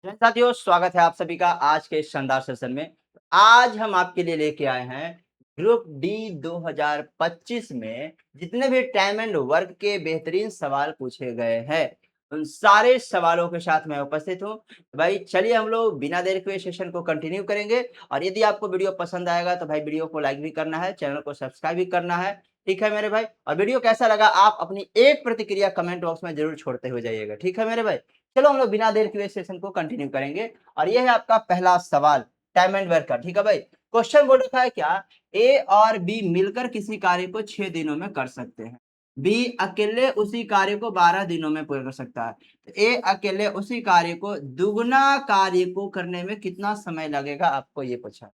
जय साथियों, स्वागत है आप सभी का आज के इस शानदार सेशन में। आज हम आपके लिए लेके आए हैं ग्रुप डी 2025 में जितने भी टाइम एंड वर्क के बेहतरीन सवाल पूछे गए हैं, उन सारे सवालों के साथ मैं उपस्थित हूँ। भाई चलिए हम लोग बिना देर के सेशन को कंटिन्यू करेंगे और यदि आपको वीडियो पसंद आएगा तो भाई वीडियो को लाइक भी करना है, चैनल को सब्सक्राइब भी करना है। ठीक है मेरे भाई, और वीडियो कैसा लगा आप अपनी एक प्रतिक्रिया कमेंट बॉक्स में जरूर छोड़ते हुए जाइएगा। ठीक है मेरे भाई, चलो हम लोग बिना देर के सेशन को कंटिन्यू करेंगे और ये है आपका पहला सवाल टाइम एंड वर्क का। ठीक है भाई, क्वेश्चन बोल रखा है क्या, ए और बी मिलकर किसी कार्य को 6 दिनों में कर सकते हैं, बी अकेले उसी कार्य को 12 दिनों में पूरा कर सकता है, तो ए अकेले उसी कार्य को दुगना कार्य को करने में कितना समय लगेगा, आपको ये पूछा।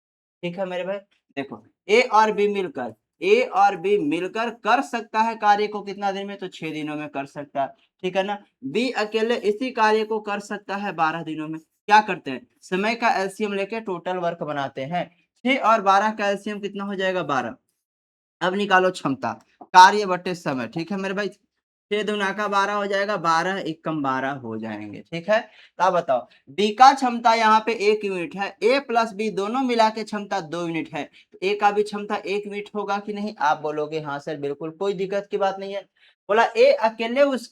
ठीक है मेरे भाई, देखो ए और बी मिलकर कर सकता है कार्य को कितना दिन में, तो 6 दिनों में कर सकता है। ठीक है ना, बी अकेले इसी कार्य को कर सकता है 12 दिनों में। क्या करते हैं, समय का एलसीएम लेके टोटल वर्क बनाते हैं। 6 और 12 का एलसीएम कितना हो जाएगा, 12। अब निकालो क्षमता, कार्य बटे समय। ठीक है मेरे भाई, 6 दूना का 12 हो जाएगा, 12 एकम 12 हो जाएंगे। ठीक है, तो आप बताओ बी का क्षमता यहाँ पे 1 यूनिट है, ए प्लस बी दोनों मिला के क्षमता 2 यूनिट है, तो ए का भी क्षमता 1 यूनिट होगा कि नहीं, आप बोलोगे हाँ सर बिल्कुल, कोई दिक्कत की बात नहीं है। बोला ए अकेले उस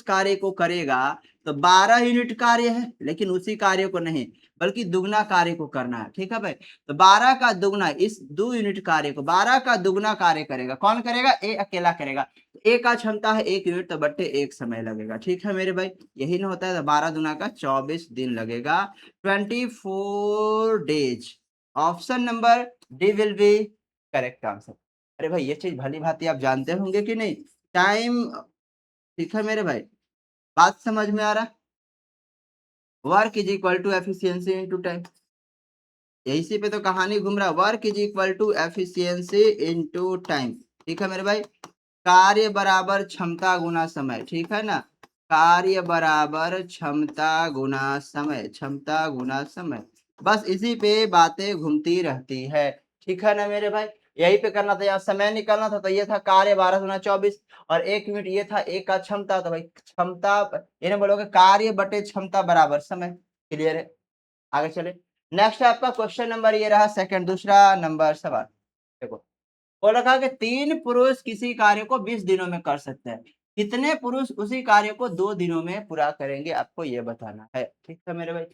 कार्य को करेगा, तो 12 यूनिट कार्य है, लेकिन उसी कार्य को नहीं बल्कि दुगना कार्य को करना है। ठीक है भाई, तो 12 का दुगना, इस 2 यूनिट कार्य को 12 का दुगना कार्य करेगा, कौन करेगा, ए अकेला करेगा। ए का क्षमता है 1 यूनिट, तो बट्टे 1 समय लगेगा। ठीक है मेरे भाई, यही ना होता है, तो 12 दुना का 24 दिन लगेगा, 24 days. Option number D will be correct answer. अरे भाई ये चीज भली भांति आप जानते होंगे कि नहीं, टाइम। ठीक है मेरे भाई, बात समझ में आ रहा, work is equal to efficiency into time, इसी पे तो कहानी घूम रहा, work is equal to efficiency into time. ठीक है मेरे भाई, कार्य बराबर क्षमता गुना समय। ठीक है ना, कार्य बराबर क्षमता गुना समय, क्षमता गुना समय, बस इसी पे बातें घूमती रहती है। ठीक है ना मेरे भाई, यही पे करना था, यहाँ समय निकालना था, तो ये था कार्य 12 गुना 24 और 1 यूनिट ये था एक का क्षमता, तो भाई क्षमता ये नहीं बोलोगे, कार्य बटे क्षमता बराबर समय। क्लियर है, आगे चले। नेक्स्ट आपका क्वेश्चन नंबर ये रहा सेकंड, दूसरा नंबर सवाल। देखो बोल रखा कि 3 पुरुष किसी कार्य को 20 दिनों में कर सकते हैं, कितने पुरुष उसी कार्य को 2 दिनों में पूरा करेंगे, आपको ये बताना है। ठीक है मेरे भाई,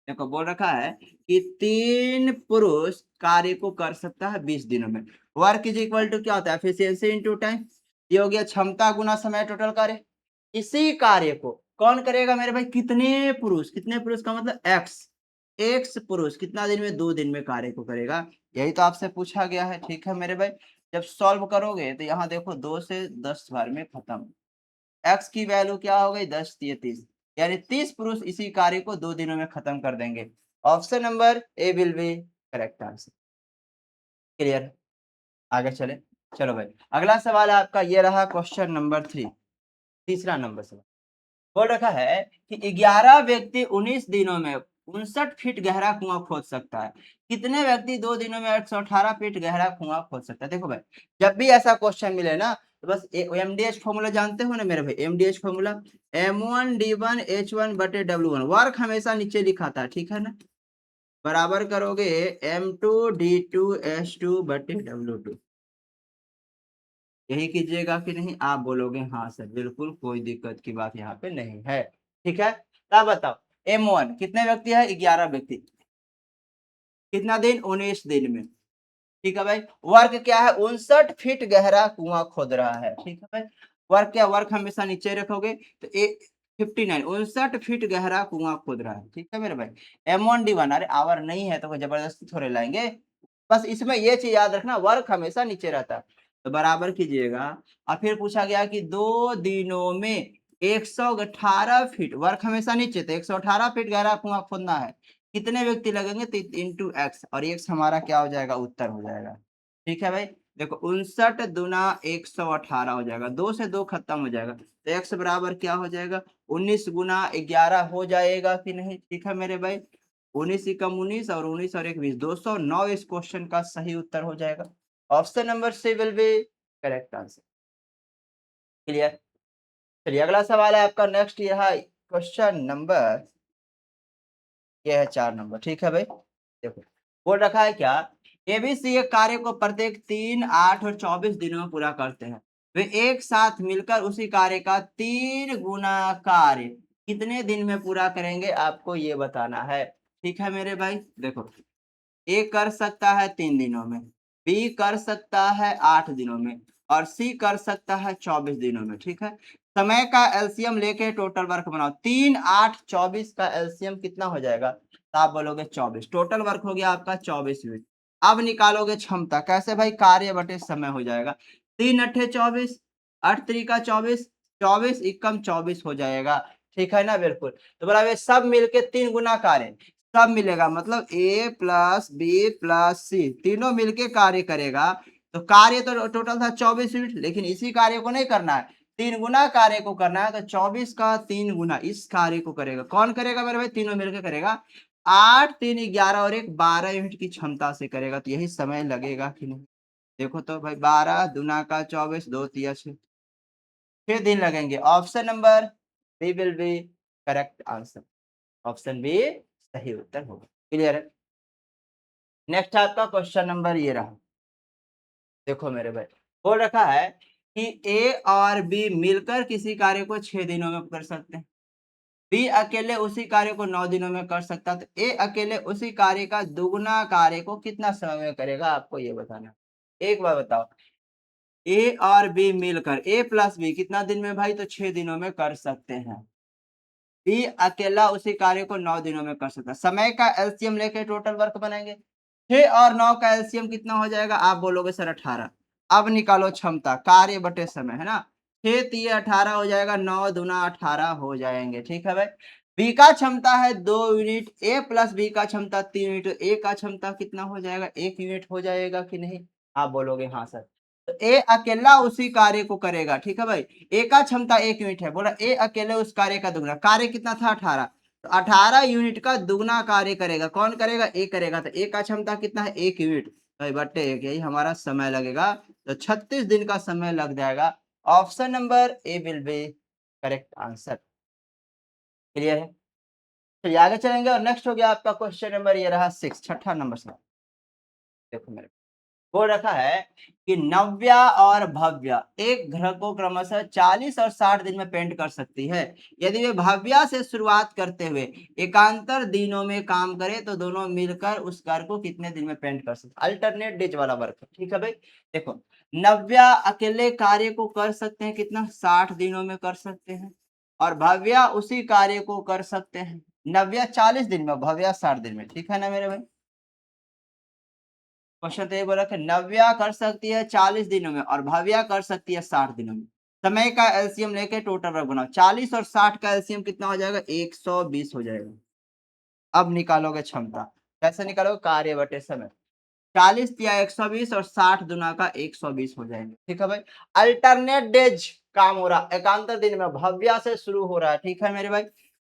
देखो बोल रखा है कि 3 पुरुष कार्य को कर सकता है 20 दिनों में। वर्क इज इक्वल टू क्या होता है, एफिशिएंसी इनटू टाइम, ये हो गया क्षमता गुना समय टोटल कार्य। इसी कार्य को कौन करेगा मेरे भाई, कितने पुरुष का मतलब एक्स, एक्स पुरुष कितना दिन में, 2 दिन में कार्य को करेगा, यही तो आपसे पूछा गया है। ठीक है मेरे भाई, जब सॉल्व करोगे तो यहाँ देखो 2 से 10 बार में खत्म, एक्स की वैल्यू क्या हो गई, 10 ये 30, यानी 30 पुरुष इसी कार्य को 2 दिनों में खत्म कर देंगे। Option number A will be correct answer. Clear, आगे चले। चलो भाई, अगला सवाल है आपका, ये रहा क्वेश्चन नंबर 3, तीसरा नंबर सवाल। बोल रखा है कि 11 व्यक्ति 19 दिनों में 59 फीट गहरा कुआं खोद सकता है, कितने व्यक्ति 2 दिनों में 118 फीट गहरा कुआं खोद सकता है। देखो भाई, जब भी ऐसा क्वेश्चन मिले ना, तो बस एमडीएच फॉर्मूला जानते हो ना मेरे भाई, एमडीएच फॉर्मूला M1D1H1/W1, वर्क हमेशा नीचे लिखा था। ठीक है ना, बराबर करोगे M2D2H2/W2, यही कीजिएगा कि नहीं, आप बोलोगे हाँ सर बिल्कुल, कोई दिक्कत की बात यहाँ पे नहीं है। ठीक है, तब बताओ M1 कितने व्यक्ति है, 11 व्यक्ति, कितना दिन, 19 दिन में। ठीक है भाई, वर्क क्या है, 59 फीट गहरा कुआं खोद रहा है। ठीक है भाई, वर्क क्या, वर्क हमेशा नीचे रखोगे, तो 59 59 फीट गहरा कुआं खोद रहा है। ठीक है मेरे भाई, M1D1, अरे आवर नहीं है तो कोई जबरदस्ती थोड़े लाएंगे, बस इसमें ये चीज याद रखना, वर्क हमेशा नीचे रहता है, तो बराबर कीजिएगा। और फिर पूछा गया कि 2 दिनों में 118 फीट, वर्क हमेशा नीचे, तो 118 फीट गहरा कुआं खोदना है, कितने व्यक्ति लगेंगे, तो इंटू एक्स, और एक्स हमारा क्या हो जाएगा, उत्तर हो जाएगा। ठीक है भाई, देखो 59 दूना 118 हो जाएगा, 2 से 2 खत्म हो जाएगा, तो एक्स बराबर क्या हो जाएगा, 19 गुना 11 हो जाएगा कि नहीं। ठीक है मेरे भाई, 19 एकम 19 और 19 और 1 20, 209 इस क्वेश्चन का सही उत्तर हो जाएगा। Option number C will be correct answer. Clear, चलिए अगला सवाल है आपका, नेक्स्ट ये है क्वेश्चन नंबर ये है 4 नंबर, ठीक है भाई? देखो, बोल रखा है क्या? एबीसी एक कार्य को प्रत्येक 3, 8 और 24 दिनों में पूरा करते हैं। वे एक साथ मिलकर उसी कार्य का 3 गुना कार्य कितने दिन में पूरा करेंगे आपको ये बताना है। ठीक है मेरे भाई? देखो, ए कर सकता है 3 दिनों में, बी कर सकता है 8 दिनों में और सी कर सकता है 24 दिनों में, ठीक है? समय का एलसीएम लेके टोटल वर्क बनाओ। 3, 8, 24 का एलसीएम कितना हो जाएगा? तो आप बोलोगे 24। टोटल वर्क हो गया आपका 24 यूनिट। अब निकालोगे क्षमता, कैसे भाई? कार्य बटे समय हो जाएगा। 3 अट्ठे 24, 8 त्रिका 24, 24 एकम 24 हो जाएगा। ठीक है ना? बिल्कुल। तो बोला ये सब मिलके 3 गुना कार्य, सब मिलेगा मतलब ए प्लस बी प्लस सी तीनों मिलके कार्य करेगा। तो कार्य तो टोटल था 24 यूनिट, लेकिन इसी कार्य को नहीं करना है, 3 गुना कार्य को करना है। तो 24 का 3 गुना इस कार्य को करेगा। कौन करेगा मेरे भाई? तीनों मिलकर करेगा। 8 3 11 और 1 12 यूनिट की क्षमता से करेगा। तो यही समय लगेगा कि नहीं? देखो तो भाई 12 दूना का 24 2 तिया 6, 6 दिन लगेंगे। Option number B will be correct answer. Option B सही उत्तर होगा। क्लियर है? नेक्स्ट आपका क्वेश्चन नंबर ये रहा। देखो मेरे भाई, बोल रखा है कि ए और बी मिलकर किसी कार्य को 6 दिनों में कर सकते हैं। बी अकेले उसी कार्य को 9 दिनों में कर सकता है। तो ए अकेले उसी कार्य का दुगना कार्य को कितना समय में करेगा आपको ये बताना है। एक बार बताओ, ए और बी मिलकर ए प्लस बी कितना दिन में भाई? तो 6 दिनों में कर सकते हैं। बी अकेला उसी कार्य को 9 दिनों में कर सकता है। समय का एलसीएम लेके टोटल वर्क बनाएंगे। 6 और 9 का एलसीएम कितना हो जाएगा? आप बोलोगे सर 18। अब निकालो क्षमता, कार्य बटे समय, है ना? 6 तिये 18 हो जाएगा, 9 दूना 18 हो जाएंगे। ठीक है भाई? बी का क्षमता है 2 यूनिट, ए प्लस बी का क्षमता 3 यूनिट, ए का क्षमता कितना हो जाएगा? 1 यूनिट हो जाएगा कि नहीं? आप बोलोगे हाँ सर। तो ए अकेला उसी कार्य को करेगा। ठीक है भाई? ए का क्षमता 1 यूनिट है, बोला ए अकेले उस कार्य का दुगना। कार्य कितना था? 18। तो 18 यूनिट का दुगना कार्य करेगा। कौन करेगा? ए करेगा। तो ए का क्षमता कितना है? 1 यूनिट। तो बट्टे 1, यही हमारा समय लगेगा। तो 36 दिन का समय लग जाएगा। Option number A will be correct answer. Clear है? चलिए आगे चलेंगे और नेक्स्ट हो गया आपका क्वेश्चन नंबर ये रहा 6, छठा नंबर सवाल। देखो मेरे बोल रखा है कि नव्या और भव्या एक घर को क्रमशः 40 और 60 दिन में पेंट कर सकती है। यदि वे भव्या से शुरुआत करते हुए एकांतर दिनों में काम करे तो दोनों मिलकर उस घर को कितने दिन में पेंट कर सकते? अल्टरनेट डेज वाला वर्क है। ठीक है भाई? देखो, नव्या अकेले कार्य को कर सकते हैं कितना? 60 दिनों में कर सकते हैं। और भव्या उसी कार्य को कर सकते हैं, नव्या 40 दिन में, भव्या 60 दिन में। ठीक है ना मेरे भाई? क्वेश्चन तो ये बोला कि नव्या कर सकती है 40 दिनों में और भव्या कर सकती है 60 दिनों में। समय का एलसीएम लेके टोटल वर्क बनाओ। 40 और 60 का एलसीएम कितना हो जाएगा? 120 हो जाएगा। अब निकालोगे क्षमता, कैसे निकालोगे? कार्य बटे समय। 40 या 120 और 60 दुना का 120 हो जाएंगे। ठीक है भाई? अल्टरनेट डेज काम हो रहा, एकांतर दिन में भव्या से शुरू हो रहा है। ठीक है मेरे भाई?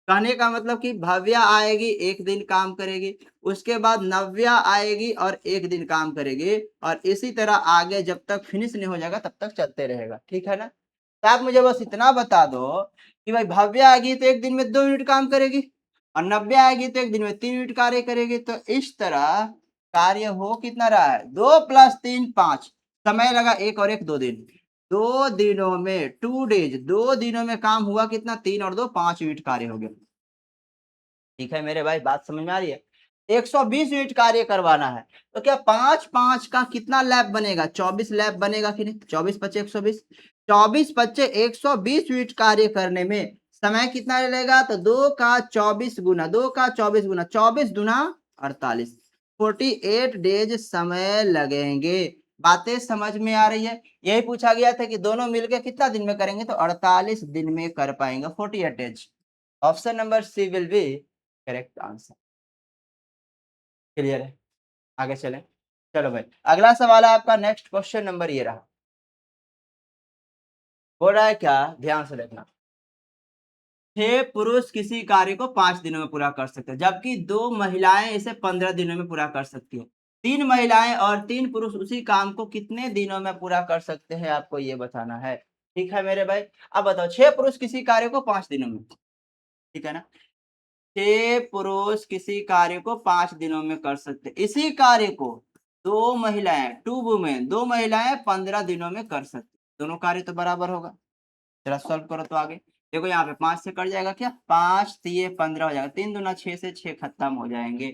कहने का मतलब कि भव्या आएगी, एक दिन काम करेगी, उसके बाद नव्या आएगी और एक दिन काम करेगी, और इसी तरह आगे जब तक फिनिश नहीं हो जाएगा तब तक चलते रहेगा। ठीक है ना? तो आप मुझे बस इतना बता दो कि भाई भव्या आएगी तो एक दिन में 2 यूनिट काम करेगी, और नव्या आएगी तो एक दिन में 3 यूनिट कार्य करेगी। तो इस तरह कार्य हो कितना रहा है? 2 + 3 5। समय लगा 1 और 1 2 दिन। 2 दिनों में 2 डेज, 2 दिनों में काम हुआ कितना? 3 और 2 5 यूनिट कार्य हो गया। ठीक है मेरे भाई, बात समझ में आ रही है? 120 यूनिट कार्य करवाना है। तो क्या 5 5 का कितना लैब बनेगा? 24 लैब बनेगा कि नहीं? 24 × 5 = 120। 24 × 5 120 यूनिट कार्य करने में समय कितना लगेगा? तो 2 का 24 गुना, 2 का 24 गुना, 24 दूना 48, 48 डेज समय लगेंगे। बातें समझ में आ रही है? यही पूछा गया था कि दोनों मिलकर कितना दिन में करेंगे? तो 48 दिन में कर पाएंगे, 48 days. Option number C will be correct answer. Clear है? आगे चलें। चलो भाई, अगला सवाल है आपका। नेक्स्ट क्वेश्चन नंबर ये रहा। हो रहा है क्या? ध्यान से देखना। 6 पुरुष किसी कार्य को 5 दिनों में पूरा कर सकते हैं, जबकि 2 महिलाएं इसे 15 दिनों में पूरा कर सकती है। 3 महिलाएं और 3 पुरुष उसी काम को कितने दिनों में पूरा कर सकते हैं? आपको ये बताना है। ठीक है मेरे भाई? अब बताओ, 6 पुरुष किसी कार्य को 5 दिनों में, ठीक है ना? 6 पुरुष किसी कार्य को 5 दिनों में कर सकते, इसी कार्य को 2 महिलाएं, 2 वुमेन, 2 महिलाएं 15 दिनों में कर सकती, दोनों कार्य तो बराबर होगा। जरा सॉल्व करो तो आगे। देखो यहाँ पे 5 से कट जाएगा क्या? 5 तिये 15 हो जाएगा। 3 दूना 6 से 6 खत्म हो जाएँगे।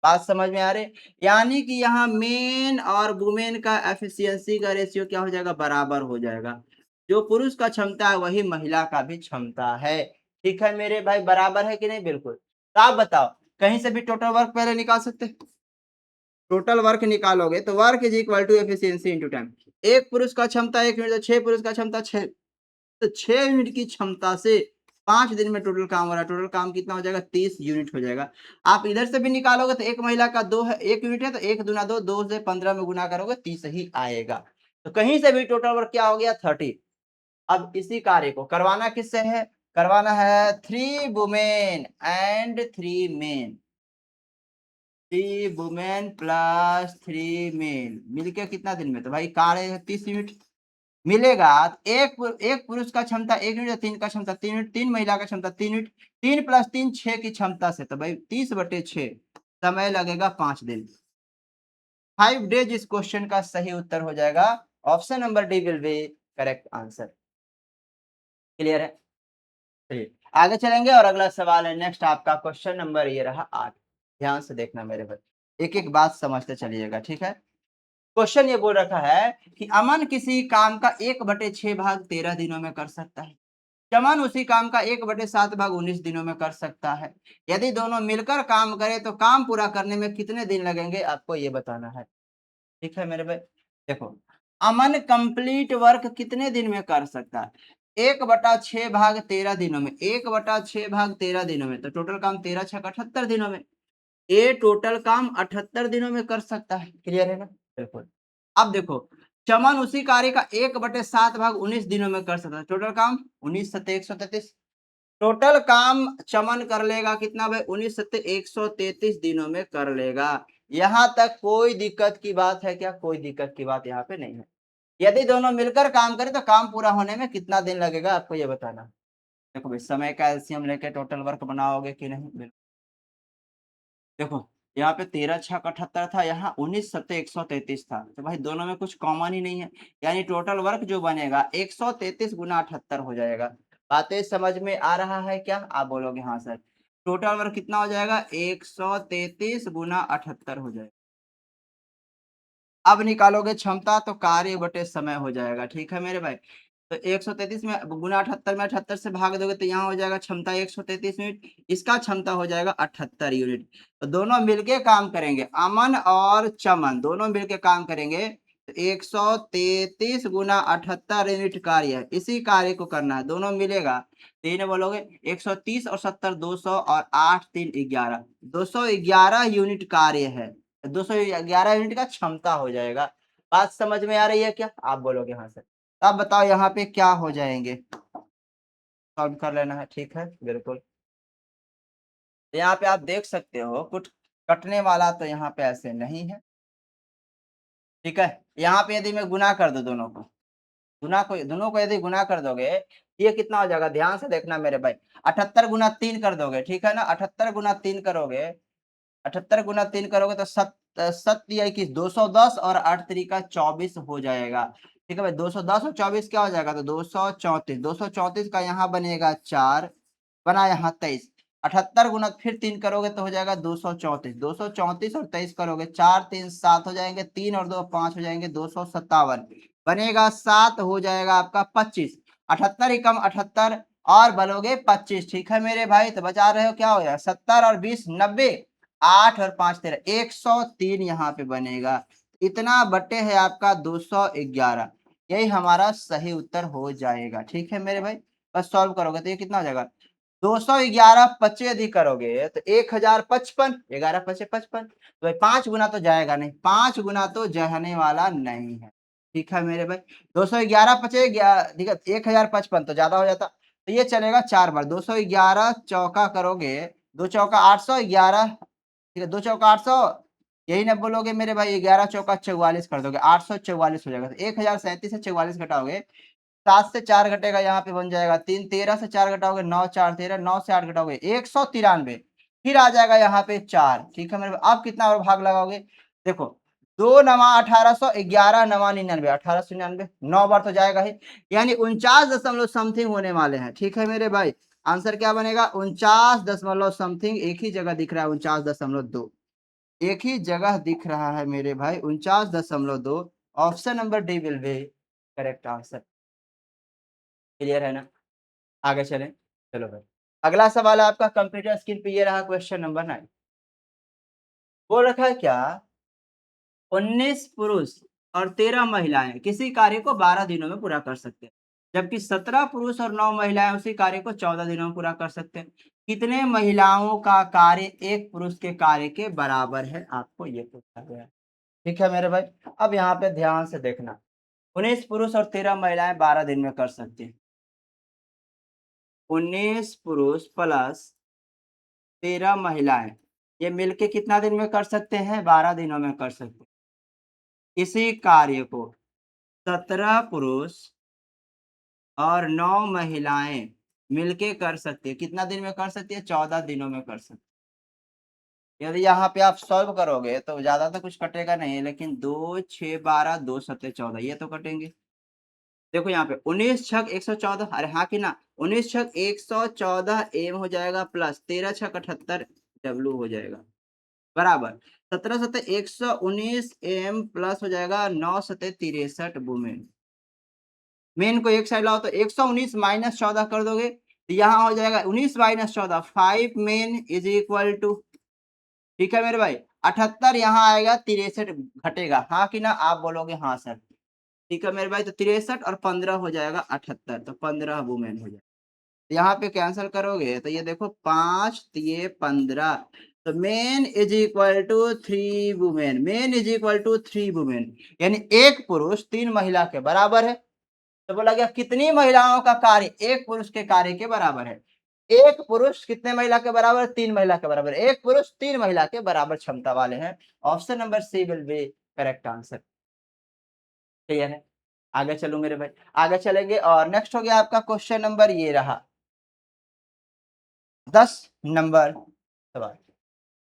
बात समझ में आ रही? यानी कि यहाँ मेन और वुमेन का एफिशिएंसी का रेशियो क्या हो जाएगा? बराबर हो जाएगा। जो पुरुष का क्षमता है वही महिला का भी क्षमता है। ठीक है मेरे भाई, बराबर है कि नहीं? बिल्कुल। तो आप बताओ, कहीं से भी टोटल वर्क पहले निकाल सकते हैं? टोटल वर्क निकालोगे तो work is equal to efficiency into time. एक पुरुष का क्षमता 1 यूनिट, तो 6 पुरुष का क्षमता 6, तो 6 यूनिट की क्षमता से 5 दिन में टोटल काम हो रहा है। टोटल काम कितना हो जाएगा? 30 यूनिट हो जाएगा। आप इधर से भी निकालोगे तो एक महिला का 2 है, 1 यूनिट है, तो 1 दूना 2, 2 से 15 में गुना करोगे 30 ही आएगा। तो कहीं से भी टोटल वर्क क्या हो गया? 30। अब इसी कार्य को करवाना किससे है? करवाना है 3 women and 3 main. 3 women plus 3 main मिलके कितना दिन में? तो भाई कार्य है 30 यूनिट मिलेगा। तो एक पुरुष का क्षमता 1 यूनिट, 3 का क्षमता 3 यूनिट, 3 महिला का क्षमता 3 यूनिट, 3 प्लस 3 6 की क्षमता से, तो भाई 30/6 समय लगेगा 5 दिन। 5 डेज इस क्वेश्चन का सही उत्तर हो जाएगा। Option number D will be correct answer. Clear है? चलिए आगे चलेंगे और अगला सवाल है नेक्स्ट आपका क्वेश्चन नंबर ये रहा 8। ध्यान से देखना मेरे भाई, एक एक बात समझते चलिएगा, ठीक है। क्वेश्चन ये बोल रखा है कि अमन किसी काम का 1/6 भाग 13 दिनों में कर सकता है, चमन उसी काम का 1/7 भाग 19 दिनों में कर सकता है। यदि दोनों मिलकर काम करें तो काम पूरा करने में कितने दिन लगेंगे, आपको ये बताना है। ठीक है मेरे भाई, देखो अमन कंप्लीट वर्क कितने दिन में कर सकता है? 1/6 भाग 13 दिनों में, 1/6 भाग 13 दिनों में, तो टोटल काम 13 छक 78 दिनों में। ये टोटल काम 78 दिनों में कर सकता है। क्लियर है ना? बिल्कुल। अब देखो चमन उसी कार्य का 1/7 भाग 19 दिनों में कर सकता है। टोटल काम 19 सत्ते 133, टोटल काम चमन कर लेगा कितना भाई? 19 सत्ते 133 दिनों में कर लेगा। यहां तक कोई दिक्कत की बात है क्या? कोई दिक्कत की बात यहाँ पे नहीं है। यदि दोनों मिलकर काम करें तो काम पूरा होने में कितना दिन लगेगा, आपको ये बताना। देखो भाई समय का एलसीएम लेके टोटल वर्क बनाओगे कि नहीं? देखो यहाँ पे 13 छक 78 था, यहाँ 19 सत्ते 133 था, तो भाई दोनों में कुछ कॉमन ही नहीं है। यानी टोटल वर्क जो बनेगा 133 गुना 78 हो जाएगा। बातें समझ में आ रहा है क्या? आप बोलोगे हाँ सर। टोटल वर्क कितना हो जाएगा? 133 गुना 78 हो जाएगा। अब निकालोगे क्षमता तो कार्य बटे समय हो जाएगा। ठीक है मेरे भाई, तो 133 में गुना 78 में 78 से भाग दोगे तो यहाँ हो जाएगा क्षमता 133 यूनिट, इसका क्षमता हो जाएगा 78 यूनिट। तो दोनों मिलके काम करेंगे, अमन और चमन दोनों मिलके काम करेंगे तो 133 गुना 78 यूनिट कार्य है। इसी कार्य को करना है, दोनों मिलेगा तो इन्हें बोलोगे 130 और 70 200 और 8 3 11, 211 यूनिट कार्य है। 211 यूनिट का क्षमता हो जाएगा। बात समझ में आ रही है क्या? आप बोलोगे हाँ सर। अब बताओ यहाँ पे क्या हो जाएंगे, सॉल्व कर लेना है। ठीक है बिल्कुल, तो यहाँ पे आप देख सकते हो कुछ कटने वाला तो यहाँ पे ऐसे नहीं है। ठीक है, यहाँ पे यदि मैं गुना कर दूं दोनों को, दोनों को यदि गुना कर दोगे, ये कितना हो जाएगा? ध्यान से देखना मेरे भाई, 78 गुना 3 कर दोगे, ठीक है ना? 78 गुना 3 करोगे, 78 गुना 3 करोगे तो सत या 21 210 और 8 तरीका 24 हो जाएगा। ठीक है भाई, 210 और 24 क्या हो जाएगा? तो 234, 234 का यहाँ बनेगा 4, बना यहाँ 23, 78 गुना फिर 3 करोगे तो हो जाएगा 234, 234 और 23 करोगे 4 3 7 हो जाएंगे, 3 और 2 5 हो जाएंगे, 257 बनेगा, 7 हो जाएगा आपका 25, 78 ही कम 78 और बलोगे 25। ठीक है मेरे भाई, तो बचा रहे हो क्या हो जाएगा? 70 और 20 90, 8 और 5 13, 103 यहाँ पे बनेगा। इतना बटे है आपका 211, यही हमारा सही उत्तर हो जाएगा। ठीक है मेरे भाई, बस सॉल्व करोगे तो ये कितना हो जाएगा? 211 25 अधिक करोगे तो 1055, 11 पचे 55, तो भाई 5 गुना तो जाएगा नहीं, 5 गुना तो जाने वाला नहीं है। ठीक है मेरे भाई, 211 पचे 1055 तो ज्यादा हो जाता, तो ये चलेगा 4 बार, 211 चौका करोगे, 2 चौका 811, ठीक है 2 चौका 800, यही ना बोलोगे मेरे भाई, 11 चौका 44 कर दोगे, 844 हो जाएगा। तो 1037 से 44 घटाओगे, 7 से 4 घटेगा, यहाँ पे बन जाएगा 3, 13 से 4 घटाओगे 9 4 13, 9 से 8 घटाओगे 193, फिर आ जाएगा यहाँ पे 4, ठीक है मेरे भाई। अब कितना और भाग लगाओगे? देखो 2 नमा 1800, 11 नमा 99, 1899, 9 बार तो जाएगा ही, यानी 49 दशमलव समथिंग होने वाले हैं, ठीक है मेरे भाई। आंसर क्या बनेगा? 49 दशमलव समथिंग, एक ही जगह दिख रहा है 49.2, एक ही जगह दिख रहा है मेरे भाई 49.2। Option number D will be correct answer. Clear है ना? आगे चलें। चलो भाई, अगला सवाल आपका कंप्यूटर स्क्रीन पे ये रहा, क्वेश्चन नंबर 9। बोल रखा है क्या? 19 पुरुष और 13 महिलाएं किसी कार्य को 12 दिनों में पूरा कर सकते हैं, जबकि 17 पुरुष और 9 महिलाएं उसी कार्य को 14 दिनों में पूरा कर सकते हैं। कितने महिलाओं का कार्य एक पुरुष के कार्य के बराबर है, आपको ये पूछा गया है। ठीक है मेरे भाई, अब यहाँ पे ध्यान से देखना। 19 पुरुष और 13 महिलाएं 12 दिन में कर सकती हैं। 19 पुरुष प्लस 13 महिलाएं, ये मिलके कितना दिन में कर सकते हैं? 12 दिनों में कर सकते हैं। इसी कार्य को 17 पुरुष और 9 महिलाएं मिलके कर सकती है, कितना दिन में कर सकती है? 14 दिनों में कर सकती है। यदि यहाँ पे आप सॉल्व करोगे तो ज्यादा तो कुछ कटेगा नहीं, लेकिन 2 6 12 2 7 14 ये तो कटेंगे। देखो यहाँ पे 19 छक 114, अरे हाँ कि ना, 19 छक 114 एम हो जाएगा, प्लस 13 छक 78 डब्लू हो जाएगा, बराबर 17 सतह 119 एम, प्लस हो जाएगा 9 सतह 63 वुमेन। मेन को एक साइड लाओ तो 119 माइनस 14 कर दोगे तो यहाँ हो जाएगा 19 minus 14, 5 men is equal to, ठीक है मेरे भाई, 78 यहाँ आएगा, 63 घटेगा, हाँ कि ना? आप बोलोगे हाँ सर। ठीक है मेरे भाई, तो 63 और 15 हो जाएगा 78, तो 15 वुमेन हो जाएगा। यहाँ पे कैंसिल करोगे तो ये देखो 5 ये 15, तो men is equal to 3 women, men is equal to 3 women, यानी एक पुरुष 3 महिला के बराबर है। तो बोला गया कितनी महिलाओं का कार्य एक पुरुष के कार्य के बराबर है? एक पुरुष कितने महिला के बराबर? 3 महिला के बराबर। एक पुरुष 3 महिला के बराबर क्षमता वाले हैं। Option number C will be correct answer. Clear है? आगे चलूं मेरे भाई, आगे चलेंगे और नेक्स्ट हो गया आपका क्वेश्चन नंबर ये रहा 10 नंबर सवाल।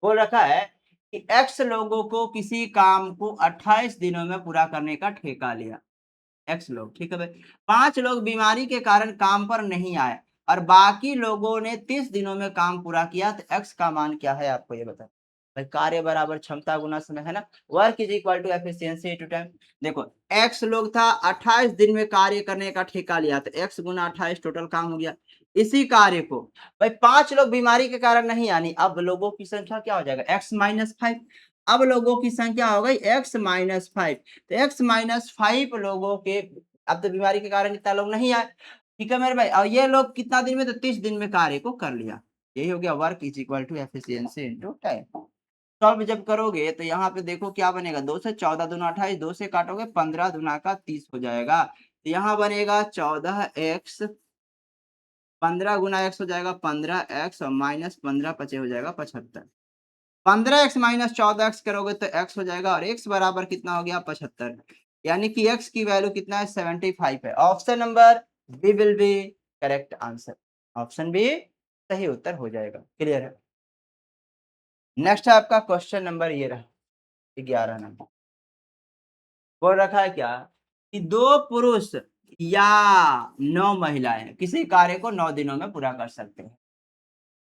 बोल रखा है कि एक्स लोगों को किसी काम को 28 दिनों में पूरा करने का ठेका लिया। एक्स लोग, ठीक है भाई, 5 लोग बीमारी के कारण काम पर नहीं आए और बाकी लोगों ने 30 दिनों में काम पूरा किया, तो एक्स का मान क्या है, आपको ये बता। भाई कार्य बराबर क्षमता गुना समय, है ना? Work is equal to efficiency into time. देखो एक्स लोग था, 28 दिन में कार्य करने का ठेका लिया, तो एक्स गुना 28 टोटल काम हो गया। इसी कार्य को भाई 5 लोग बीमारी के कारण नहीं आनी, अब लोगों की संख्या क्या हो जाएगा? X minus 5। अब लोगों की संख्या हो गई एक्स माइनस 5, तो एक्स माइनस 5 लोगों के, अब तो बीमारी के कारण इतना लोग नहीं आए, ठीक है मेरे भाई, और ये लोग कितना दिन में? तो 30 दिन में कार्य को कर लिया। यही हो गया work is equal to efficiency into time. Solve जब करोगे तो यहाँ पे देखो क्या बनेगा, 2 से 14 दूना 28, 2 से काटोगे 15 दूना का 30 हो जाएगा, तो यहाँ बनेगा 14x, 15 गुना x हो जाएगा 15x, और माइनस 15 पचे हो जाएगा 75। 15x माइनस 14x करोगे तो x हो जाएगा, और x बराबर कितना हो गया? 75, यानी कि x की वैल्यू कितना है? 75 है। Option number B will be correct answer. Option B सही उत्तर हो जाएगा। क्लियर है? नेक्स्ट है आपका क्वेश्चन नंबर ये रहा 11 नंबर। बोल रखा है क्या कि 2 पुरुष या 9 महिलाएं किसी कार्य को 9 दिनों में पूरा कर सकते हैं।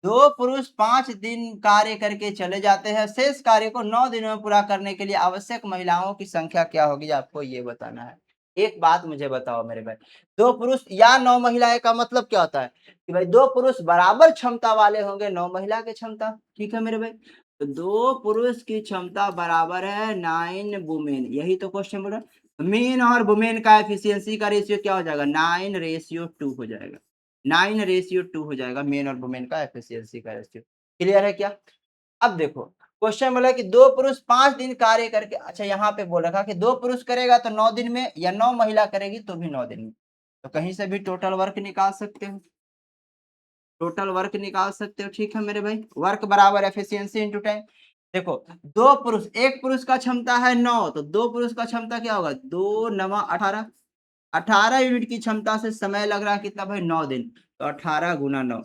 2 पुरुष 5 दिन कार्य करके चले जाते हैं, शेष कार्य को 9 दिनों में पूरा करने के लिए आवश्यक महिलाओं की संख्या क्या होगी, आपको ये बताना है। एक बात मुझे बताओ मेरे भाई, 2 पुरुष या 9 महिलाएं का मतलब क्या होता है? कि भाई 2 पुरुष बराबर क्षमता वाले होंगे 9 महिला की क्षमता, ठीक है मेरे भाई। तो 2 पुरुष की क्षमता बराबर है 9 वुमेन, यही तो क्वेश्चन बोला। मेन और वुमेन का एफिशिएंसी का रेशियो क्या हो जाएगा? 9:2 हो जाएगा। 9:2 हो जाएगा मेन और वुमेन का एफिशिएंसी का रेशियो। क्लियर है क्या? अब देखो क्वेश्चन बोला कि 2 पुरुष 5 दिन कार्य करके, अच्छा यहाँ पे बोल रखा कि 2 पुरुष करेगा तो 9 दिन में, या 9 महिला करेगी तो भी 9 दिन में, तो कहीं से भी टोटल वर्क निकाल सकते हो, टोटल वर्क निकाल सकते हो, ठीक है मेरे भाई। वर्क बराबर एफिशिएंसी इनटू टाइम। देखो 2 पुरुष, एक पुरुष का क्षमता है 9, तो 2 पुरुष का क्षमता क्या होगा? 2 9 18, 18 यूनिट की क्षमता से समय लग रहा है कितना भाई? 9 दिन, तो 18 गुना 9।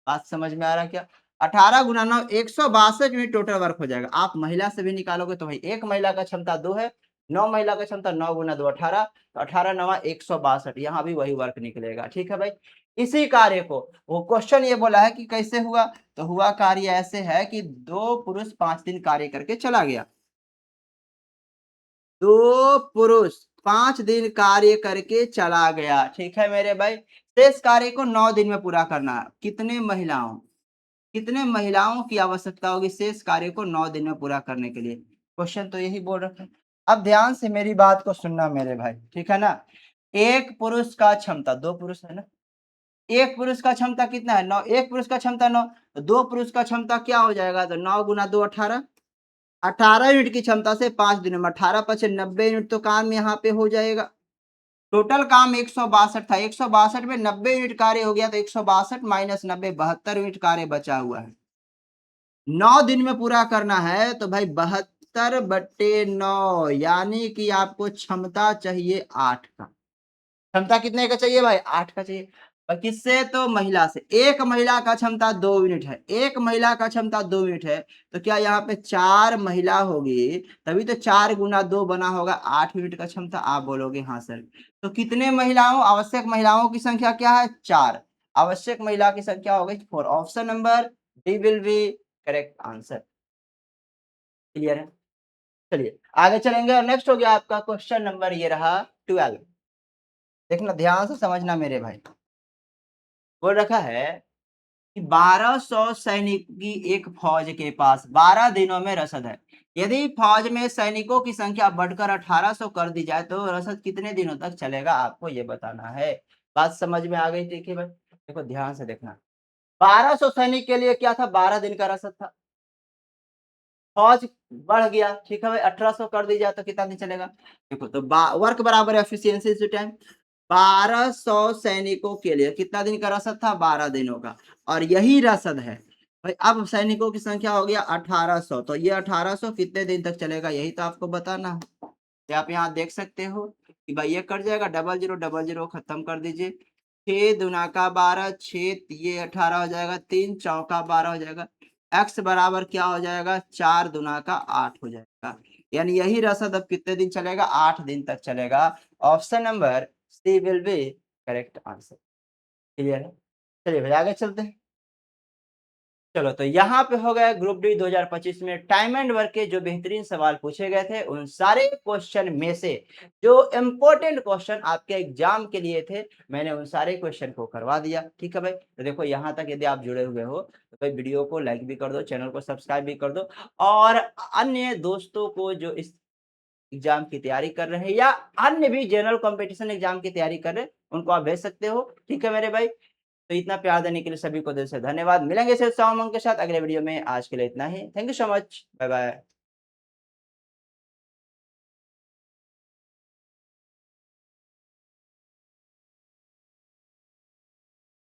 बात समझ में आ रहा है क्या? 18 गुना 9 162 यूनिट टोटल वर्क हो जाएगा। आप महिला से भी निकालोगे तो भाई एक महिला का क्षमता 2 है, 9 महिला का क्षमता 9 गुना 2 18, तो 18 9 162, यहाँ भी वही वर्क निकलेगा। ठीक है भाई। इसी कार्य को वो क्वेश्चन ये बोला है कि कैसे हुआ, तो हुआ कार्य ऐसे है कि 2 पुरुष 5 दिन कार्य करके चला गया। 2 पुरुष 5 दिन कार्य करके चला गया। ठीक है मेरे भाई। शेष कार्य को 9 दिन में पूरा करना है। कितने महिलाओं की आवश्यकता होगी शेष कार्य को 9 दिन में पूरा करने के लिए? क्वेश्चन तो यही बोल रखा है। अब ध्यान से मेरी बात को सुनना मेरे भाई, ठीक है ना? एक पुरुष का क्षमता, 2 पुरुष है ना? एक पुरुष का क्षमता कितना है? 9। एक पुरुष का क्षमता 9, तो 2 पुरुष का क्षमता क्या हो जाएगा? तो 9 गुना 2 18। 18 यूनिट की क्षमता से 5 दिनों में 18 पचे 90 यूनिट तो काम यहाँ पे हो जाएगा। टोटल काम 162 था, 162 में 90 यूनिट कार्य हो गया, तो 162 माइनस 90 72 यूनिट कार्य बचा हुआ है। 9 दिन में पूरा करना है तो भाई 72/9, यानी कि आपको क्षमता चाहिए 8 का। क्षमता कितने का चाहिए भाई? 8 का चाहिए। और किससे? तो महिला से। एक महिला का क्षमता 2 यूनिट है, एक महिला का क्षमता 2 यूनिट है, तो क्या यहाँ पे 4 महिला होगी, तभी तो 4 गुना 2 बना होगा 8 यूनिट का क्षमता। आप बोलोगे हाँ सर। तो कितने महिलाओं, आवश्यक महिलाओं की संख्या क्या है? 4। आवश्यक महिला की संख्या हो गई 4। Option number D will be correct answer. Clear है? चलिए आगे चलेंगे, और नेक्स्ट हो गया आपका क्वेश्चन नंबर, ये रहा 12। देखना ध्यान से समझना मेरे भाई। बोल रखा है कि 1200 सैनिक की एक फौज के पास 12 दिनों में रसद है। यदि फौज में सैनिकों की संख्या बढ़कर 1800 कर दी जाए तो रसद कितने दिनों तक चलेगा, आपको ये बताना है। बात समझ में आ गई? देखिए भाई, देखो ध्यान से देखना। 1200 सैनिक के लिए क्या था? 12 दिन का रसद था। फौज बढ़ गया, ठीक है भाई, 1800 कर दी जाए तो कितना दिन चलेगा? देखो तो वर्क बराबर एफिशिएंसी इज टाइम। 1200 सैनिकों के लिए कितना दिन का रसद था? 12 दिनों का। और यही रसद है भाई। अब सैनिकों की संख्या हो गया 1800, तो ये 1800 कितने दिन तक चलेगा, यही तो आपको बताना है। तो आप यहाँ देख सकते हो कि भाई ये कट जाएगा, 0000 खत्म कर दीजिए। 6 दूना का 12, 6 ये 18 हो जाएगा, 3 चौका 12 हो जाएगा। एक्स बराबर क्या हो जाएगा? 4 दूना का 8 हो जाएगा। यानी यही रसद अब कितने दिन चलेगा? 8 दिन तक चलेगा। Option number C will be correct answer. Clear है? चलिए भाई आगे चलते हैं। चलो तो यहाँ पे हो गया ग्रुप डी 2025 में टाइम एंड वर्क के जो बेहतरीन सवाल पूछे गए थे, उन सारे क्वेश्चन में से जो इम्पोर्टेंट क्वेश्चन आपके एग्जाम के लिए थे, मैंने उन सारे क्वेश्चन को करवा दिया। ठीक है भाई। तो देखो यहाँ तक यदि आप जुड़े हुए हो तो भाई वीडियो को लाइक भी कर दो, चैनल को सब्सक्राइब भी कर दो, और अन्य दोस्तों को जो इस एग्जाम की तैयारी कर रहे हैं या अन्य भी जनरल कंपटीशन एग्जाम की तैयारी कर रहे हैं, उनको आप भेज सकते हो। ठीक है मेरे भाई। तो इतना प्यार देने के लिए सभी को दिल से धन्यवाद। मिलेंगे सिर्फ 100 अंक के साथ अगले वीडियो में। आज के लिए इतना ही। Thank you so much. Bye bye.